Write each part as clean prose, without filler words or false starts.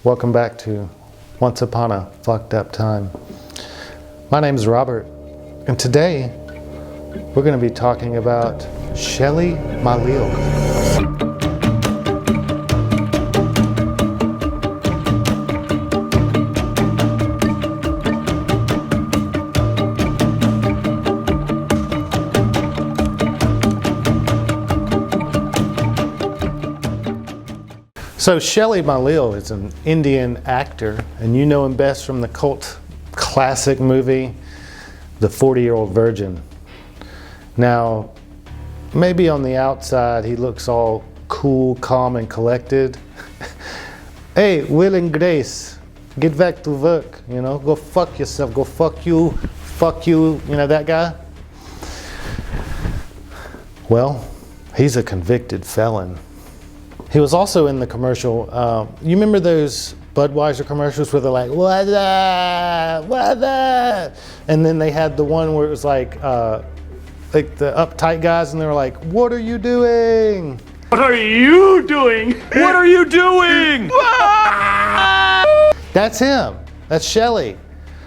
Welcome back to Once Upon a Fucked Up Time. My name is Robert, and today we're going to be talking about Shelly Malick. So Shelly Malick is an Indian actor, and you know him best from the cult classic movie, The 40-Year-Old Virgin. Now, maybe on the outside he looks all cool, calm, and collected. Hey, Will and Grace, get back to work, you know, go fuck yourself, go fuck you, you know that guy? Well, he's a convicted felon. He was also in the commercial. You remember those Budweiser commercials where they're like, what the? And then they had the one where it was like the uptight guys, and they were like, what are you doing? What are you doing? What are you doing? That's him. That's Shelly.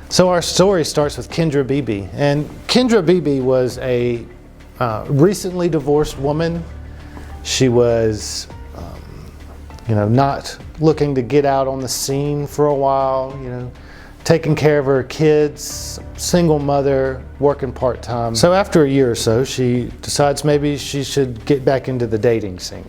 So our story starts with Kendra Bibi. And Kendra Bibi was a recently divorced woman. She was not looking to get out on the scene for a while, taking care of her kids, single mother, working part-time. So after a year or so, she decides maybe she should get back into the dating scene.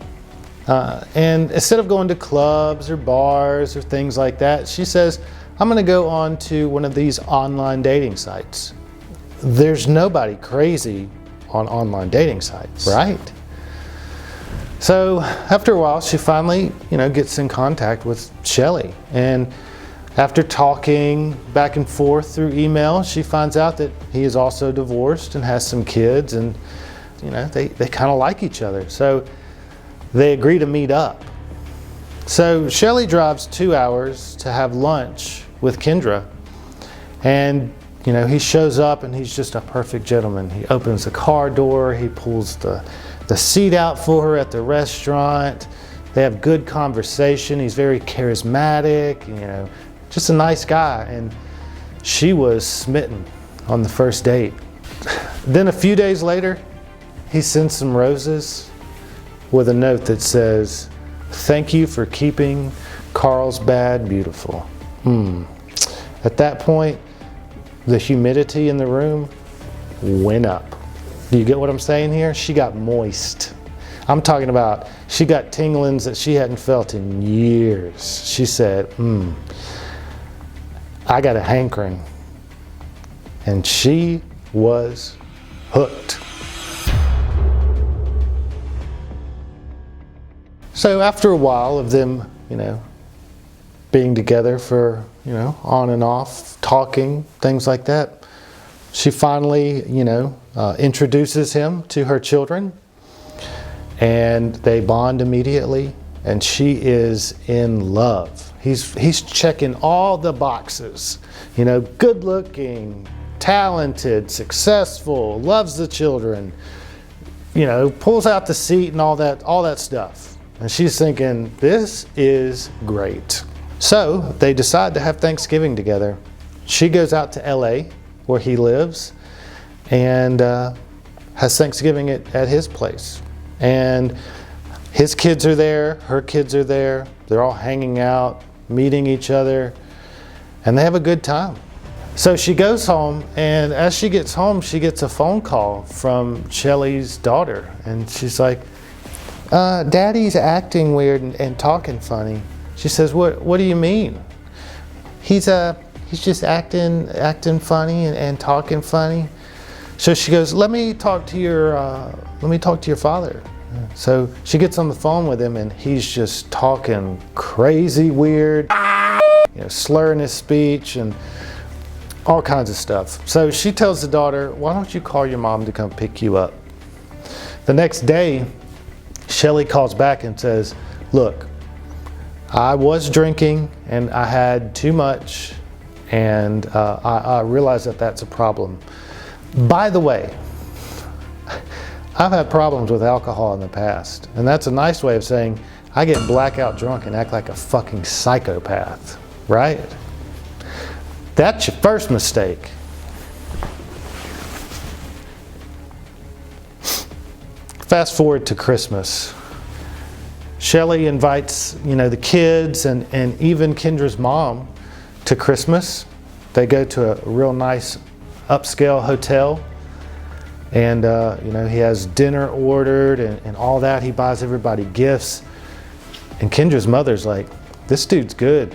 And instead of going to clubs or bars or things like that, she says, I'm gonna go on to one of these online dating sites. There's nobody crazy on online dating sites, right? So after a while, she finally, gets in contact with Shelly. And after talking back and forth through email, she finds out that he is also divorced and has some kids, and they kind of like each other. So they agree to meet up. So Shelly drives 2 hours to have lunch with Kendra. And he shows up, and he's just a perfect gentleman. He opens the car door, he pulls the seat out for her at the restaurant. They have good conversation. He's very charismatic, just a nice guy. And she was smitten on the first date. Then a few days later, he sends some roses with a note that says, thank you for keeping Carlsbad beautiful. At that point, the humidity in the room went up. Do you get what I'm saying here? She got moist. I'm talking about she got tinglings that she hadn't felt in years. She said, I got a hankering. And she was hooked. So after a while of them, being together for, on and off, talking, things like that, she finally, introduces him to her children, and they bond immediately, and she is in love. He's checking all the boxes, good looking, talented, successful, loves the children, pulls out the seat and all that stuff. And she's thinking, this is great. So they decide to have Thanksgiving together. She goes out to LA, where he lives, and has Thanksgiving at his place. And his kids are there, her kids are there, they're all hanging out, meeting each other, and they have a good time. So she goes home, and as she gets home, she gets a phone call from Shelly's daughter, and she's like, Daddy's acting weird and talking funny. She says, what do you mean? He's just acting funny and talking funny. So she goes, let me talk to your father. So she gets on the phone with him, and he's just talking crazy weird, slurring his speech and all kinds of stuff. So she tells the daughter, why don't you call your mom to come pick you up? The next day, Shelly calls back and says, look, I was drinking and I had too much, and I realize that that's a problem. By the way, I've had problems with alcohol in the past, and that's a nice way of saying I get blackout drunk and act like a fucking psychopath, right? That's your first mistake. Fast forward to Christmas. Shelly invites, the kids and even Kendra's mom to Christmas. They go to a real nice upscale hotel. And, he has dinner ordered and all that. He buys everybody gifts. And Kendra's mother's like, this dude's good.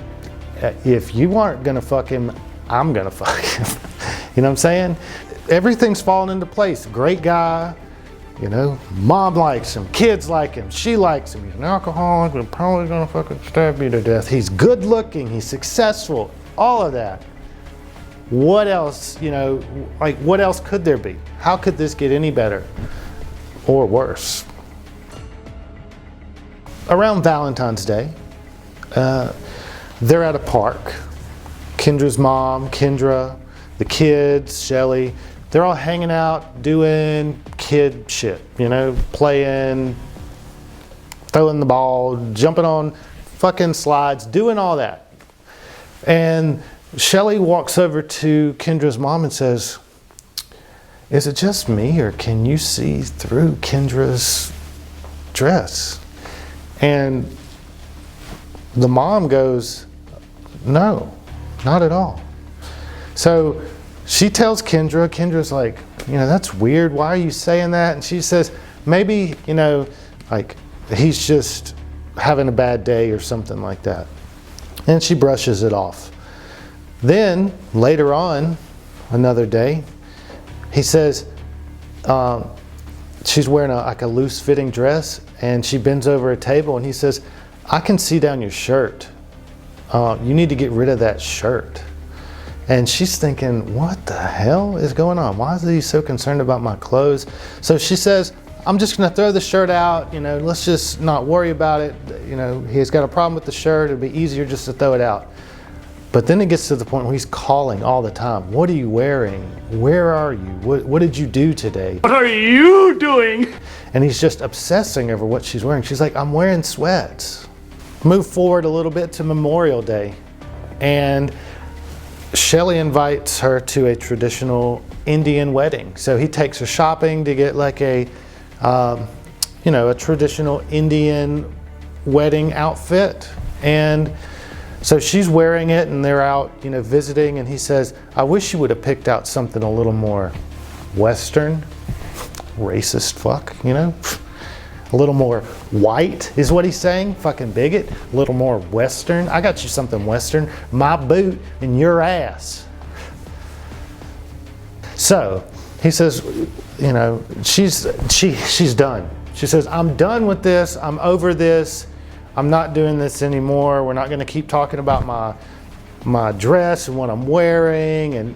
If you aren't going to fuck him, I'm going to fuck him. You know what I'm saying? Everything's falling into place. Great guy. Mom likes him. Kids like him. She likes him. He's an alcoholic. We're probably going to fucking stab you to death. He's good looking. He's successful. All of that. What else, what else could there be? How could this get any better or worse? Around Valentine's Day, they're at a park. Kendra's mom, Kendra, the kids, Shelly, they're all hanging out, doing kid shit, playing, throwing the ball, jumping on fucking slides, doing all that. And Shelly walks over to Kendra's mom and says, is it just me or can you see through Kendra's dress? And the mom goes, no, not at all. So she tells Kendra, Kendra's like, that's weird. Why are you saying that? And she says, maybe, he's just having a bad day or something like that. And she brushes it off. Then later on, another day, he says, she's wearing a loose fitting dress and she bends over a table and he says, I can see down your shirt. You need to get rid of that shirt. And she's thinking, what the hell is going on? Why is he so concerned about my clothes? So she says, I'm just gonna throw the shirt out, let's just not worry about it. He's got a problem with the shirt. It'd be easier just to throw it out. But then it gets to the point where he's calling all the time. What are you wearing? Where are you? What did you do today? What are you doing? And he's just obsessing over what she's wearing. She's like, I'm wearing sweats. Move forward a little bit to Memorial Day. And Shelly invites her to a traditional Indian wedding. So he takes her shopping to get like a traditional Indian wedding outfit. And so she's wearing it and they're out, visiting, and he says, I wish you would have picked out something a little more Western. Racist fuck, A little more white is what he's saying, fucking bigot. A little more Western. I got you something Western. My boot and your ass. So he says, she's done. She says, I'm done with this. I'm over this. I'm not doing this anymore. We're not going to keep talking about my dress and what I'm wearing and,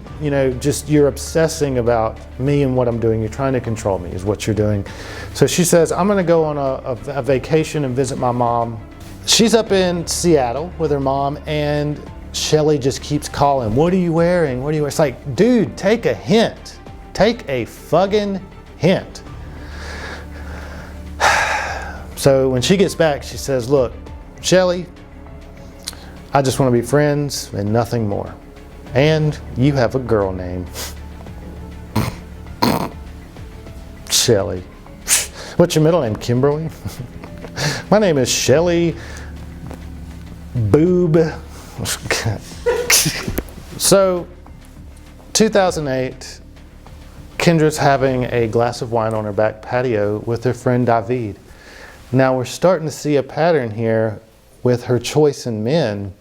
just you're obsessing about me and what I'm doing. You're trying to control me is what you're doing. So she says, I'm going to go on a vacation and visit my mom. She's up in Seattle with her mom and Shelly just keeps calling. What are you wearing? What are you wearing? It's like, dude, take a hint. Take a fucking hint. So when she gets back, she says, look, Shelly, I just want to be friends and nothing more. And you have a girl name. Shelly. What's your middle name, Kimberly? My name is Shelly Boob. So, 2008, Kendra's having a glass of wine on her back patio with her friend David. Now we're starting to see a pattern here with her choice in men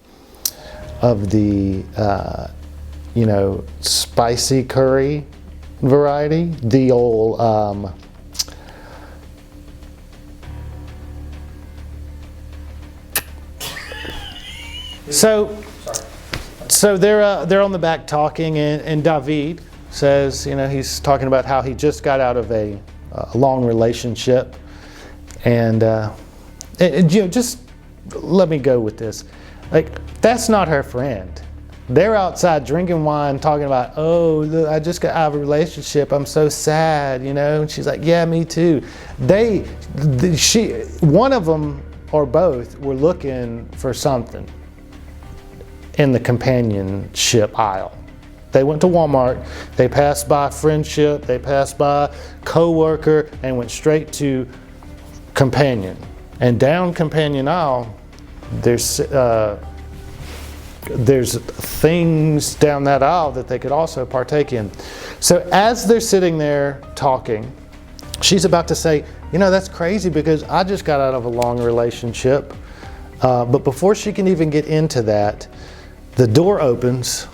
of the, spicy curry variety, the old, So they're on the back talking, and David says, he's talking about how he just got out of a long relationship, and just let me go with this. Like, that's not her friend. They're outside drinking wine, talking about, oh, look, I just got out of a relationship. I'm so sad, And she's like, yeah, me too. One of them or both were looking for something in the companionship aisle. They went to Walmart, they passed by friendship, they passed by co-worker, and went straight to companion. And down companion aisle, there's things down that aisle that they could also partake in. So as they're sitting there talking, she's about to say, you know, that's crazy because I just got out of a long relationship. But before she can even get into that, the door opens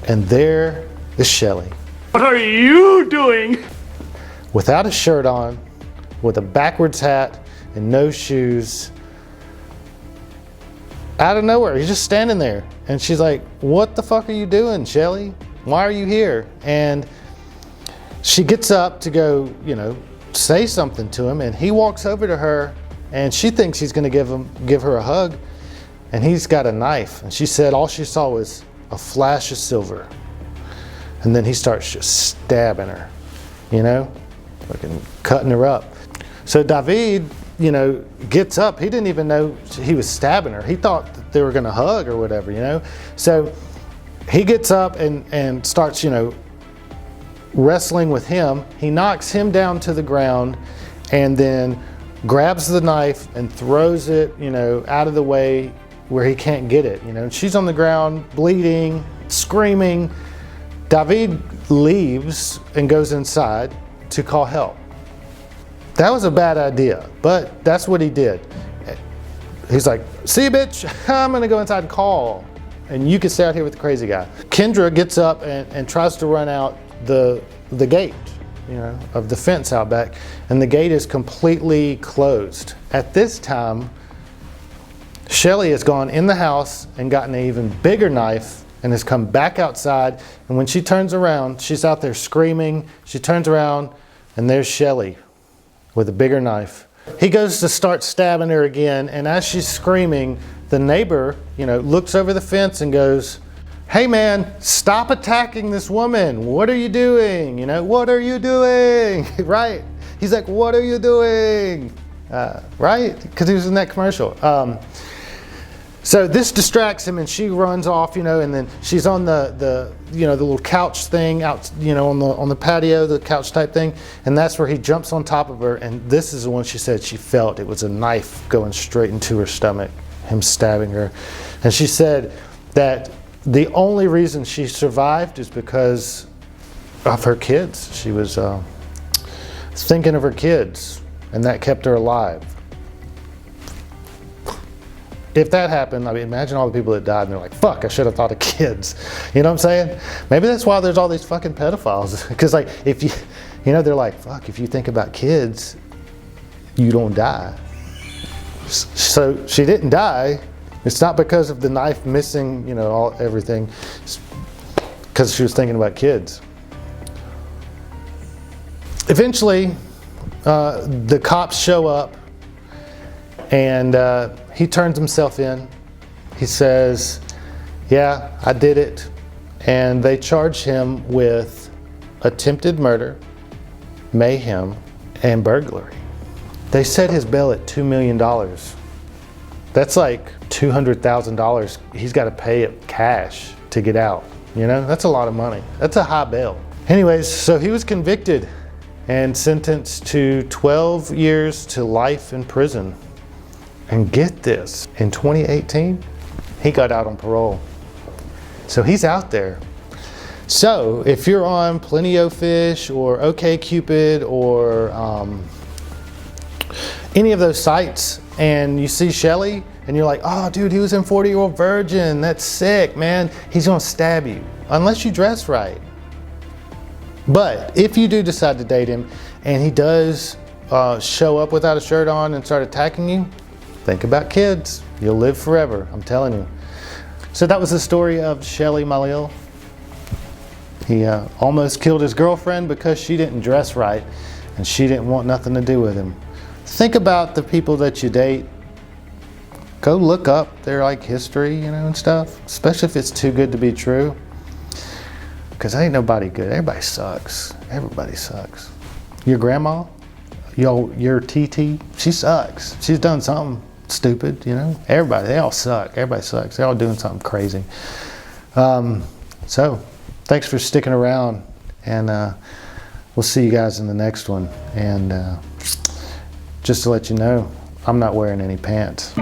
and there is Shelly. What are you doing? Without a shirt on, with a backwards hat and no shoes. Out of nowhere, he's just standing there. And she's like, what the fuck are you doing, Shelly? Why are you here? And she gets up to go, you know, say something to him, and he walks over to her and she thinks he's gonna give her a hug, and he's got a knife. And she said all she saw was a flash of silver. And then he starts just stabbing her, you know, fucking cutting her up. So David, you know, gets up. He didn't even know he was stabbing her. He thought that they were gonna hug or whatever, you know. So he gets up and starts, you know, wrestling with him. He knocks him down to the ground and then grabs the knife and throws it, you know, out of the way where he can't get it, you know. She's on the ground, bleeding, screaming. David leaves and goes inside to call help. That was a bad idea, but that's what he did. He's like, see you, bitch, I'm gonna go inside and call, and you can stay out here with the crazy guy. Kendra gets up and tries to run out the gate, you know, of the fence out back, and the gate is completely closed. At this time, Shelly has gone in the house and gotten an even bigger knife and has come back outside, and when she turns around, she's out there screaming. She turns around and there's Shelly with a bigger knife. He goes to start stabbing her again, and as she's screaming, the neighbor, you know, looks over the fence and goes, hey man, stop attacking this woman. What are you doing? You know, what are you doing? Right? He's like, what are you doing? Right? Because he was in that commercial. So this distracts him, and she runs off, you know, and then she's on the you know, the little couch thing out, you know, on the patio, the couch type thing, and that's where he jumps on top of her, and this is the one she said she felt it was a knife going straight into her stomach, him stabbing her. And she said that the only reason she survived is because of her kids. She was thinking of her kids, and that kept her alive. If that happened, I mean, imagine all the people that died and they're like, fuck, I should have thought of kids. You know what I'm saying? Maybe that's why there's all these fucking pedophiles. Because like, if you know, they're like, fuck, if you think about kids, you don't die. So she didn't die. It's not because of the knife missing, you know, everything. It's because she was thinking about kids. Eventually, the cops show up, and he turns himself in. He says, yeah, I did it. And they charge him with attempted murder, mayhem, and burglary. They set his bail at $2 million. That's like $200,000 he's got to pay it cash to get out. You know, that's a lot of money. That's a high bail. Anyways, so he was convicted and sentenced to 12 years to life in prison. And get this, in 2018, he got out on parole. So he's out there. So if you're on Plenty-O-Fish or OkCupid or any of those sites and you see Shelly and you're like, oh dude, he was in 40-Year-Old Virgin, that's sick, man. He's gonna stab you, unless you dress right. But if you do decide to date him and he does show up without a shirt on and start attacking you, think about kids. You'll live forever, I'm telling you. So that was the story of Shelly Malick. He almost killed his girlfriend because she didn't dress right and she didn't want nothing to do with him. Think about the people that you date. Go look up their like history, you know, and stuff, especially if it's too good to be true. Because ain't nobody good. Everybody sucks. Everybody sucks. Your grandma, your TT, she sucks. She's done something stupid, you know. Everybody, they all suck. Everybody sucks. They're all doing something crazy. So, thanks for sticking around, and we'll see you guys in the next one. And just to let you know, I'm not wearing any pants.